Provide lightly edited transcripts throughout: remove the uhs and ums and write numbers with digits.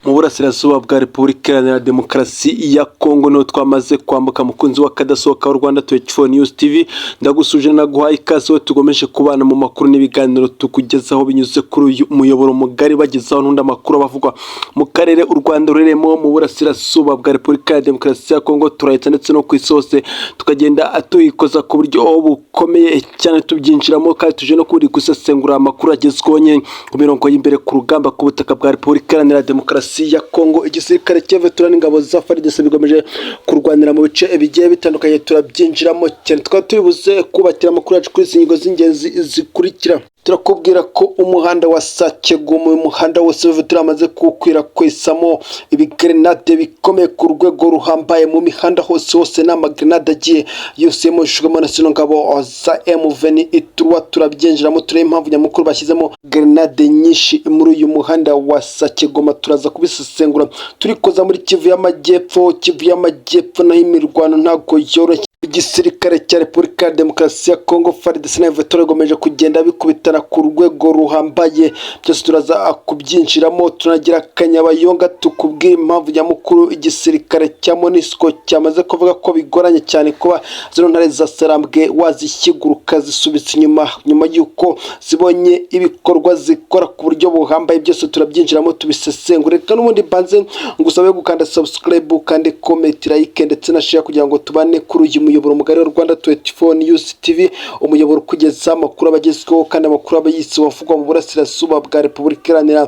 mu burasirazuba bwa Repubulika Iharanira Demokarasi ya Kongo niho twamaze kwambuka mukunzi wa kadasohoka wa Rwanda 24 News TV. Ndagusuje naguhaye ikaze aho tugomeje kubana mu makuru n'ibiganiro tukugezaho binyuze kuri uyu muyoboro mugari bagezaho n'undi makuru bavugwa mu karere u Rwanda rureremo mu burasirazuba bwa Repubulika ya Demokarasi ya Kongo, turahita ndetse no kwisose tukagenda atuyikoza ku buryo bukomeye cyane tubyinjiramo kandi tuje no kuri gusesengura amakuru agezweho nye ku mirongo y'imbere ku rugamba ku butaka bwa Repubulika Iharanira Demokarasi ya Kongo. Igisirikare cy'Veterani n'ingabo za FARDC bigomeje kurwanira mu bice bigiye bitandukanye, turabyinjiramo cyane twibuze kubatira amakuru yacu kuri izi ngingo z'ingenzi zikurikira. Turakubwira ko umuhanda wa Sake Goma, umuhanda wose Veterani amaze kukwirakwisamo ibigrenade bikomeye ku rwego ruhambaye mu mihanda hose n'amagrenade agiye yose mushugamo na sino ngabo za M23. Turabyinjiramo turebe impamvu nyamukuru bashyizemo grenade nyinshi muri uyu muhanda wa Sake Goma, turaza kubisesengura. Turikoza muri Kivu y'Amajyepfo naho imirwano ntago yoroshye. Igisirikare cya Repubulika ya Demokarasi ya Kongo FARDC na Veterani gomeje kugenda bikubitana ku rwego ruhambaye, byose turaza kubyinjiramo. Tunagira Kanyabayonga tukubwira impamvu nyamukuru igisirikare cya MONUSCO cyamaze kuvuga ko bigoranye cyane kuba zino ntare za Sarambwe wazishyiguruka zisubitse nyuma y'uko zibonye ibikorwa zikora ku buryo buhambaye. Byose turabyinjiramo tubisesengure. Reka n'ubundi banze ngusabe gukanda subscribe kandi comment, like ndetse na share kugira ngo tubane kuri uyu muyoboro mugari wa Rwanda 24 News TV, umuyoboro kugeza amakuru abagezweho kandi amakuru abayisi wavugwa mu burasirazuba bwa Repubulika Iharanira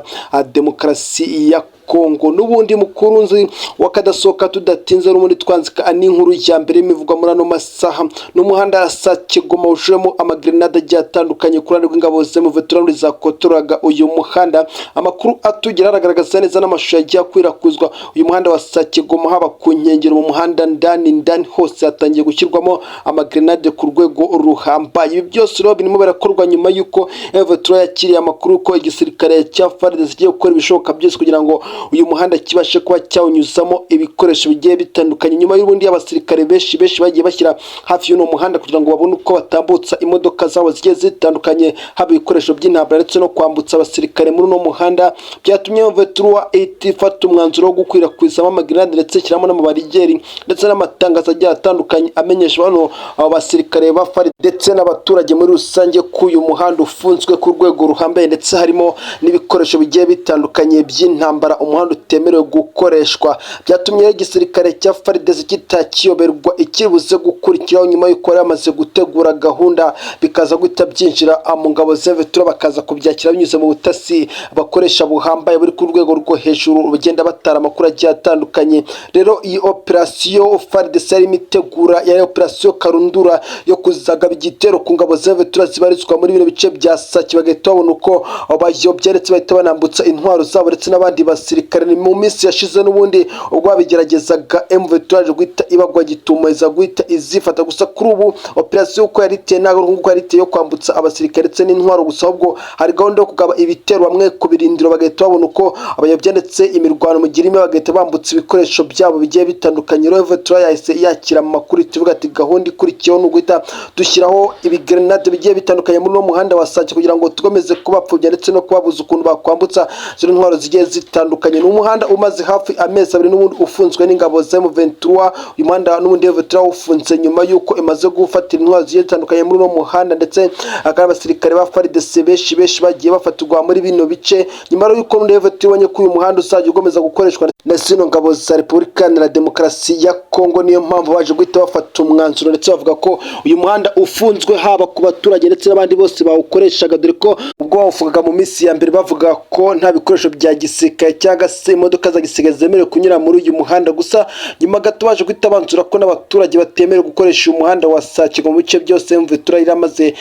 Demokarasi ya Kongo. N'ubundi mukurunzi wakadasohoka tudatinze n'ubundi twanzika n'inkuru ya mbere imivugwa muri ano masaha n'umuhanda Sake Goma ushuremo amagrenade agiye atandukanye kurande rw'ingabo ze mu Veterani zakotoraga uyu muhanda. Amakuru atugera aragaragaza neza n'amashusho yagiye akwirakwizwa uyu muhanda wa Sake Goma, haba ku nkengero mu muhanda ndani hose hatangiye gushyirwamo amagrenade ku rwego ruhambaye. Ibi byose rero birimo barakorwa nyuma y'uko Veterani yakiriye amakuru ko igisirikare cya FARDC kigiye gukora ibishoboka byose kugira ngo uyu muhanda kibashe kuba cyawunyuzamo ibikoresho bigiye bitandukanye. Nyuma y'ubundi abasirikare benshi bagiye bashyira hafi y'uno muhanda kugira ngo babone uko batambutsa imodoka zabo zigiye zitandukanye, haba ibikoresho by'intambara ndetse no kwambutsa abasirikare muri uno muhanda. Byatumye Veterani ifata umwanzuro wo gukwirakwizamo amagrenade ndetse kiramo n'amabarigeri ndetse n'amatangazo agiye atandukanye amenyesha bano abasirikare ba FARDC ndetse n'abaturage muri rusange ko uyu muhanda ufunzwe ku rwego ruhambaye ndetse harimo n'ibikoresho bigiye bitandukanye by'intambara umuhanda utemerewe gukoreshwa. Byatumye igisirikare cya FARDC kitakiyoberwa ikibuze gukurikiraho nyuma y'uko yamaze gutegura gahunda bikaza guhita byinjira mu ngabo za Veterani bakaza kubyakira binyuze mu butasi bakoresha buhambaye buri ku rwego rwo hejuru bagenda batara amakuru agiye atandukanye. Rero iyi operasiyo FARDC yari imitegura ya operasiyo Karundura yo kuzagaba igitero ku ngabo za Veterani zibarizwa muri bino bice bya Sake, bagahita babona uko bayobye ndetse bahita banambutsa intwaro zabo ndetse n'abandi basirikare. Ni mu minsi yashize n'ubundi ubwo babigeragezaga M23 guhita ibagwa gitumeza guhita izifata, gusa kuri ubu operasiyo uko yari iteye ntabwo yari iteye yo kwambutsa abasirikare ndetse n'intwaro gusa, ahubwo hari gahunda yo kugaba ibitero bamwe ku birindiro bagahita babona uko abayobye ndetse imirwano mu girime bagahita bambutsa ibikoresho byabo bigiye bitandukanye. Rero Veterani yahise yakira amakuru tuvuga ati gahunda ikurikiyeho no guhita dushyiraho ibigrenade bigiye bitandukanye muri uno muhanda wa Sake kugira ngo tugomeze kubapfubya ndetse no kubabuza ukuntu bakwambutsa zino ntwaro zigiye zitandukanye. Umuhanda umaze hafi amezi abiri n'ubundi ufunzwe n'ingabo za M23. Uyu muhanda n'ubundi Veterani ufunze nyuma y'uko imaze gufatira intwaro zigiye zitandukanye muri uno muhanda ndetse akaba abasirikare ba FARDC benshi bagiye bafatirwa muri bino bice nyuma y'uko Veterani ibonye ko uyu muhanda uzajya ugomeza gukoreshwa na zino ngabo za Repubulika Iharanira Demokarasi ya Kongo. Niyo mpamvu baje guhita bafata umwanzuro ndetse bavuga ko uyu muhanda ufunzwe haba ku baturage ndetse n'abandi bose bawukoreshaga, dore ko ubwo bawuvugaga mu minsi ya mbere bavuga ko nta bikoresho bya gisirikare cyangwa se imodoka za gisirikare zemerewe kunyura muri uyu muhanda. Gusa nyuma gato baje guhita banzura ko n'abaturage batemerewe gukoresha uyu muhanda wa Sake mu bice byose Veterani iramaze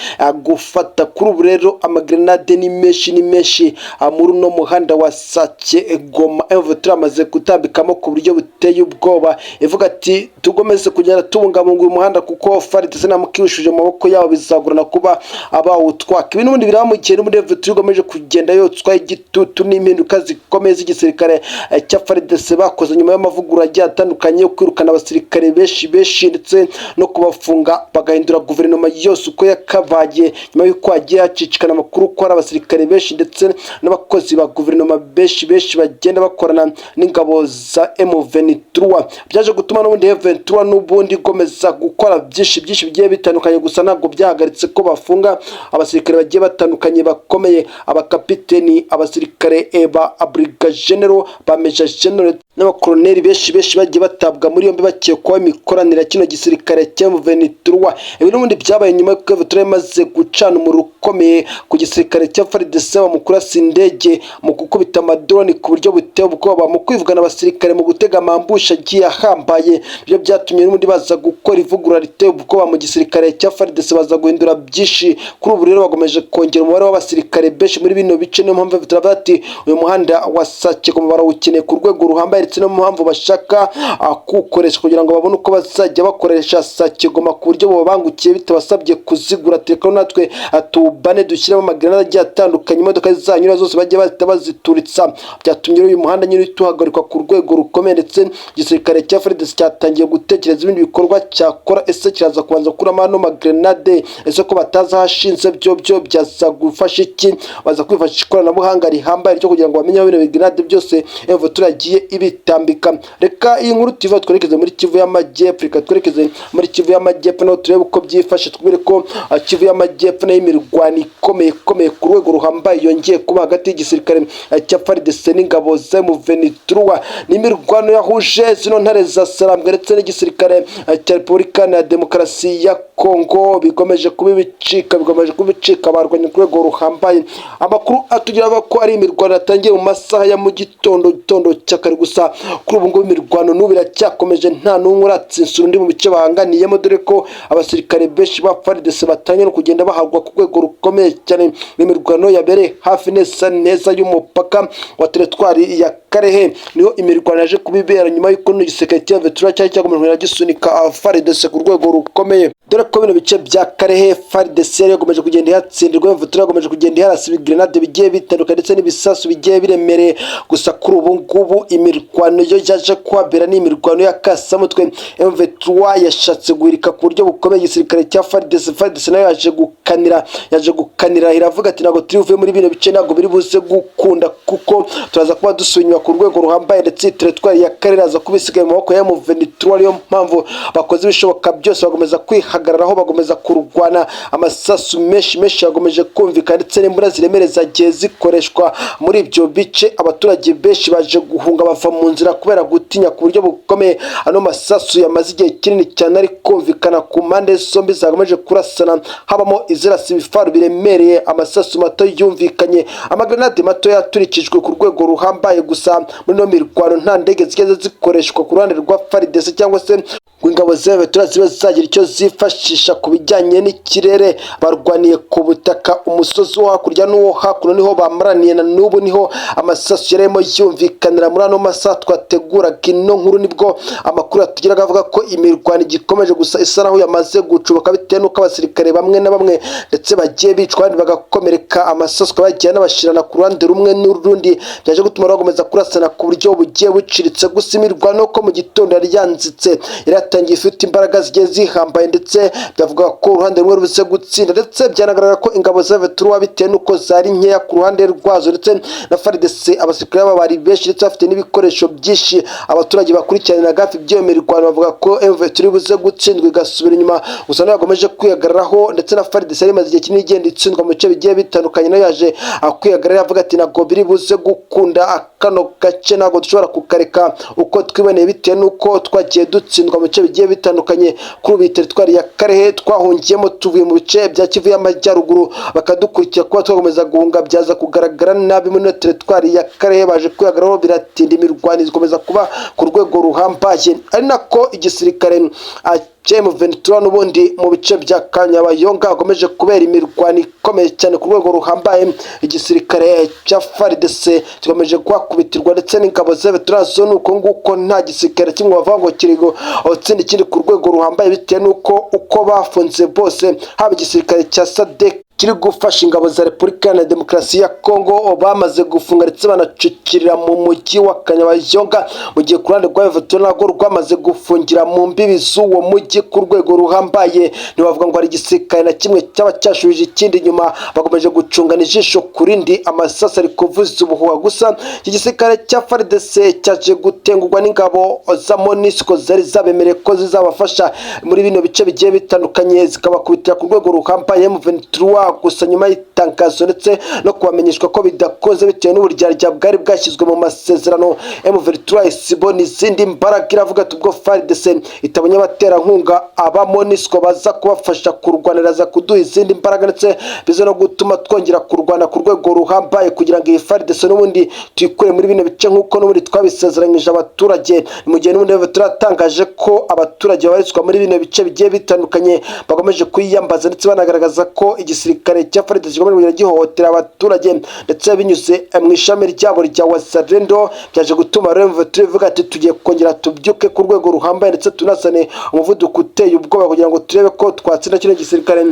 gufata. Kuri ubu rero amagrenade ni menshi muri uno muhanda wa Sake Goma. Veterani amaze gutambikamo ku buryo buteye ubwoba ivuga ati tugomeze kugenda tubungabunga uyu muhanda kuko FARDC namukishuje mu maboko yabo bizagurana kuba abawutwaka. Ibi n'ubundi biramukiye n'ubundi Veterani igomeje kugenda yotswa igitutu n'impinduka zikomeye igisirikare cya FARDC bakoze nyuma y'amavugurura agiye atandukanye yo kwirukana abasirikare benshi ndetse no kubafunga bagahindura guverinoma yose uko yakabaye nyuma y'uko hagiye hacicikana amakuru ko hari abasirikare benshi ndetse n'abakozi ba guverinoma benshi bagenda bakorana n'ingabo za M23 byaje gutuma n'ubundi M23 n'ubundi gomeza gukora byinshi bigiye bitandukanye gusa ntabwo byahagaritse ko bafunga abasirikare bagiye batandukanye bakomeye abakapiteni abasirikare ba brigadier general ba major general n'abakoloneli benshi bagiye batabwa muri yombi bakekwaho imikoranire kino gisirikare cya M23 ibi n'ubundi byabaye nyuma y'uko M23 imaze gucana umuriro ukomeye ku gisirikare cya FARDC bamukurasa indege mu gukubita amadrone ku buryo buteye ubwoba mu kwivugana abasirikare mu gutega amambusha agiye ahambaye ibyo byatumye n'ubundi baza gukora ivugurura riteye ubwoba mu gisirikare cya FARDC baza guhindura byinshi kuri ubu rero bagomeje kongera umubare w'abasirikare benshi muri bino bice niyo mpamvu bitavuga ati uyu muhanda wa Sake ku mubara ukeneye ku rwego ruhambaye ndetse no mpamvu bashaka kukoresha kugira ngo babone uko bazajya bakoresha Sake Goma ku buryo bubangukiye bitabasabye kuzigura telefone natwe atubane dushyiramo amagrenade agiye atandukanye imodoka zanyura zose bajye bazituritsa byatumye uyu muhanda nyine tuhagarikwa ku rwego rukomeye ndetse igisirikare cya FARDC cyatangiye gutekereza ibindi bikorwa cyakora ese kiraza kubanza kurama no magrenade ese ko bataza hashinze byo byaza gufasha iki baza kwifashisha ikoranabuhanga rihambaye ryo kugira ngo bamenye bino grenade byose M23 yagiye ibitambika reka iyi nkuru tuva twerekeze muri Kivu y'Amajyepfo reka twerekeze muri Kivu y'Amajyepfo no turebe uko byifashe twibere ko Kivu y'Amajyepfo nayo imirwano ikomeye ku rwego ruhambaye yongeye kuba hagati y'igisirikare cya FARDC n'ingabo za M23 n'imirwano yahuje zino ntare za Sarambwe ndetse n'igisirikare cya Repubulika ya Demokarasi ya Kongo bigomeje kubicika barwanye ku rwego ruhambaye amakuru atugira ko ari imirwano yatangiye mu masaha ya mu gitondo cyakare gusa kuri ubu ngubu imirwano n'ubu iracyakomeje nta n'umwe uratsinsura undi mu bice bahanganiyemo dore ko abasirikare benshi ba FARDC batangiye no kugenda baharwa ku rwego rukomeye cyane n'imirwano yabereye hafi neza y'umupaka wa teritwari ya Karehe niho imirwano yaje kubibera nyuma y'uko n'igisirikare cya M23 cyari cyakomeje gisunika FARDC ku rwego rukomeye dore ko bino bice bya Karehe FARDC yagomeje kugenda yatsindirwa M23 yagomeje kugenda yarasiba grenade bigiye bitandukanye ndetse n'ibisasu bigiye biremereye gusa kuri ubu ngubu imirwano yo yaje kwabera n'imirwano ya kasamutwe M23 yashatse guhirika ku buryo bukomeye igisirikare cya FARDC nayo yaje gukanira iravuga ati ntabwo turi buve muri bino bice ntabwo biri buze gukunda kuko turaza kuba dusunywa ku rwego ruhambaye ndetse teritwari ya Karehe aza kubisigaye mu maboko ya M23 ariyo mpamvu bakoze ibishoboka byose bagomeza kwihagararaho bagomeza kurwana amasasu menshi yagomeje kumvikana ndetse n'imbura ziremereye zagiye zikoreshwa muri ibyo bice abaturage benshi baje guhunga bava mu nzira kubera gutinya ku buryo bukomeye ano masasu yamaze igihe kinini cyane ari kumvikana ku mpande zombi zagomeje kurasana habamo izirasa ibifaru biremereye amasasu mato yumvikanye amagrenade mato yaturikijwe ku rwego ruhambaye gusa muri no mirwano nta ndege zigeze zikoreshwa ku ruhande rwa FARDC cyangwa se ingabo zewe turazibe zagira icyo zifashisha ku bijyanye n'ikirere barwaniye ku butaka umusozi wo hakurya n'uwo hakuno niho bamaraniye na n'ubu niho amasasu yaremo yumvikanira muri ano masaha twateguraga ino nkuru nibwo amakuru atugeraga avuga ko imirwano igikomeje gusa isa naho yamaze gucubuka bitewe n'uko abasirikare bamwe na bamwe ndetse bagiye bicwa abandi bagakomereka amasasu bagiye n'abashirana ku ruhande rumwe n'urundi byaje gutuma bagomeza kurasana ku buryo bugiye buciritse gusa imirwano ko mu gitondo yari yanzitse yatangiye ifite imbaraga zigiye zihambaye ndetse byavuga ko uruhande rumwe rubuze gutsinda ndetse byanagaragara ko ingabo za M23 bitewe n'uko zari nkeya ku ruhande rwazo ndetse na FARDC abasirikare bari benshi ndetse bafite n'ibikoresho byinshi abaturage bakurikirana gafi by'iyo mirwano bavuga ko M23 buze gutsindwa igasubira inyuma gusa nagomeje kwihagararaho ndetse na FARDC ari maze igihe kinini igenda itsindwa mu bice bigiye bitandukanye nayo yaje akwihagarara avuga ati ntabwo biri buze gukunda akano gace ntabwo dushobora kukareka uko twiboneye bitewe n'uko twagiye dutsindwa mu bice bigiye bitandukanye kuri ubu teritwari ya Karehe twahungiyemo tuvuye mu bice bya Kivu y'Amajyaruguru bakadukurikira kuba twagomeza guhunga byaza kugaragara nabi muri teritwari ya Karehe baje kwihagararaho biratinda imirwano ikomeza kuba ku rwego ruhambaye ari nako igisirikare M23 n'ubundi mu bice bya Kanyabayonga akomeje kubera imirwano ikomeye cyane ku rwego ruhambaye igisirikare cya FARDC kikomeje kwakubitirwa ndetse n'ingabo z'abaturage nuko nguko nta gisirikare kimwe bavango kirigo otsinda ikindi ku rwego ruhambaye bitewe nuko uko bafunze bose haba igisirikare cya SADC kiri gufasha ingabo za Repubulika ya Demokarasi ya Kongo bamaze gufunga ndetse banacukirira mu mujyi wa Kanyabayonga, mu gihe ku ruhande rwa M23 narwo rwamaze gufungira mu mbibi z'uwo mujyi ku rwego ruhambaye. Ntibavuga ngo hari igisirikare na kimwe cyaba cyashubije ikindi nyuma, bakomeje gucungana ijisho kurindi, amasasa ari kuvuza ubuhuha. Gusa iki gisirikare cya FARDC cyaje gutengurwa n'ingabo za MONUSCO zari zabemereye ko zizabafasha muri bino bice bigiye bitandukanye, zikabakubitira ku rwego ruhambaye M23. Gusa nyuma y'itangazo ndetse no kubamenyeshwa ko bidakoze bitewe n'uburyarya bwari bwashyizwe mu masezerano, M23 isibona izindi mbaraga, iravuga ati ubwo FARDC itabonye abaterankunga aba MONUSCO baza kubafasha kurwanira, za kuduha izindi mbaraga ndetse bizo no gutuma twongera kurwana ku rwego ruhambaye kugira ngo iyi FARDC n'ubundi tuyikure muri bino bice nk'uko n'ubundi twabisezeranyije abaturage. Mu gihe n'ubundi turatangaje ko abaturage babarizwa muri bino bice bigiye bitandukanye bakomeje kwiyambaza ndetse banagaragaza ko igisirikare cya FARDC gikomeje gihohotera abaturage ndetse binyuze mu ishami ryabo rya Wazalendo, byaje gutuma M23 ivuga ati tugiye kongera tubyuke ku rwego ruhambaye ndetse tunasane umuvuduko uteye ubwoba kugira ngo turebe ko twatsinda kino gisirikare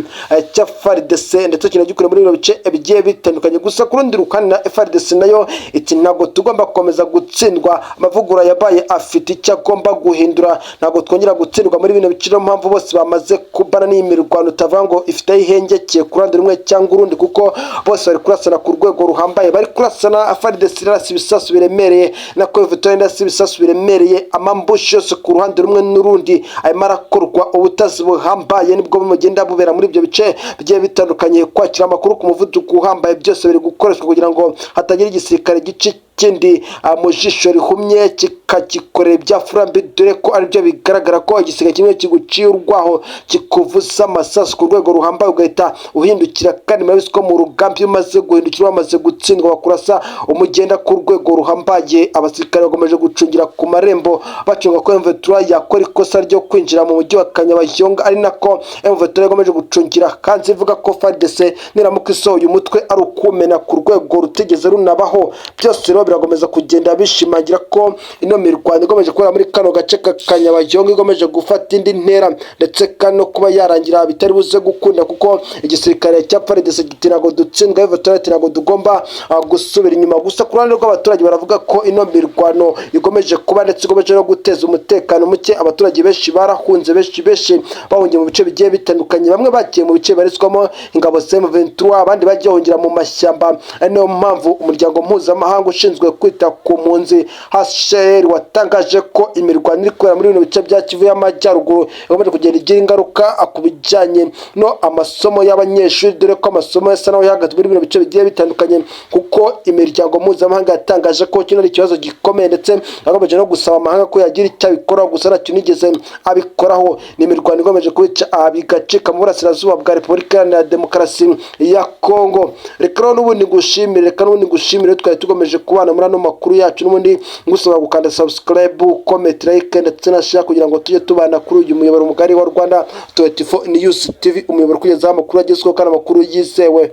cya FARDC ndetse kinagikure muri bino bice bigiye bitandukanye. Gusa ku rundi ruhande na FARDC nayo iti ntabwo tugomba gukomeza gutsindwa, amavugura yabaye afite icyo agomba guhindura, ntabwo twongera gutsindwa muri bino bice. Mpamvu bose bamaze kubana n'imirwano utavuga ngo ifite ihengekeye ku ruhande rumwe cyangwa urundi, kuko bose bari kurasana ku rwego ruhambaye. Bari kurasana, FARDC irasa ibisasu biremereye na M23 irasa ibisasu biremereye, amambushi yose ku ruhande rumwe n'urundi arimo arakorwa ubutazi buhambaye, nibwo bimugenda bubera muri ibyo bice bigiye bitandukanye. Kwakira amakuru ku muvuduko uhambaye byose biri gukoreshwa kugira ngo hatagira igisirikare gice kindi mu jisho rihumye kikagikorera ibya furambi, dore ko aribyo bigaragara ko igisiga kimwe kiguciye urwaho kikuvuza amasasu ku rwego ruhambaye ugahita uhindukira. Kandi murabizi ko mu rugamba iyo umaze guhindukira wamaze gutsindwa bakurasa umugenda ku rwego ruhambaye. Abasirikare bakomeje gucungira ku marembo bacunga ko M23 yakora ikosa ryo kwinjira mu mujyi wa Kanyabayonga, ari nako M23 yakomeje gucungira kandi ivuga ko FARDC niramuka isohoye umutwe ari ukumena ku rwego rutigeze runabaho. Byose rero birakomeza kugenda bishimangira ko ino mirwano igomeje kubera muri kano gace ka Kanyabayonga igomeje gufata indi ntera ndetse kano kuba yarangira bitari buze gukunda, kuko igisirikare cya FARDC gitirago dutsindwa M23 tirago tugomba gusubira inyuma. Gusa ku ruhande rw'abaturage baravuga ko ino mirwano igomeje kuba ndetse igomeje no guteza umutekano muke. Abaturage benshi barahunze, benshi bahungiye mu bice bigiye bitandukanye, bamwe bagiye mu bice barizwamo ingabo za M23, abandi bagiye bahungira mu mashyamba. Ari niyo mpamvu umuryango mpuzamahanga ushinzwe kwita ku mpunzi HCR watangaje ko imirwano iri kubera muri bino bice bya Kivu y'Amajyaruguru igomeje kugenda igira ingaruka ku bijyanye no amasomo y'abanyeshuri, dore ko amasomo yasa naho yahagaze muri bino bice bigiye bitandukanye, kuko imiryango mpuzamahanga yatangaje ko kino ari ikibazo gikomeye ndetse agomeje no gusaba amahanga ko yagira icyo abikoraho. Gusa ntacyo nigeze abikoraho. Ni imirwano igomeje kubica bigacika mu burasirazuba bwa Repubulika ya Demokarasi ya Kongo. Reka n'ubundi ngushimire, twari tugomeje kubana muri ano makuru yacu, n'ubundi ngusaba gukanda subscribe, comment, like ndetse na share kugira ngo tujye tubana kuri uyu muyoboro mugari wa Rwanda 24 News TV, umuyoboro kugezaho amakuru agezweho kandi amakuru yizewe.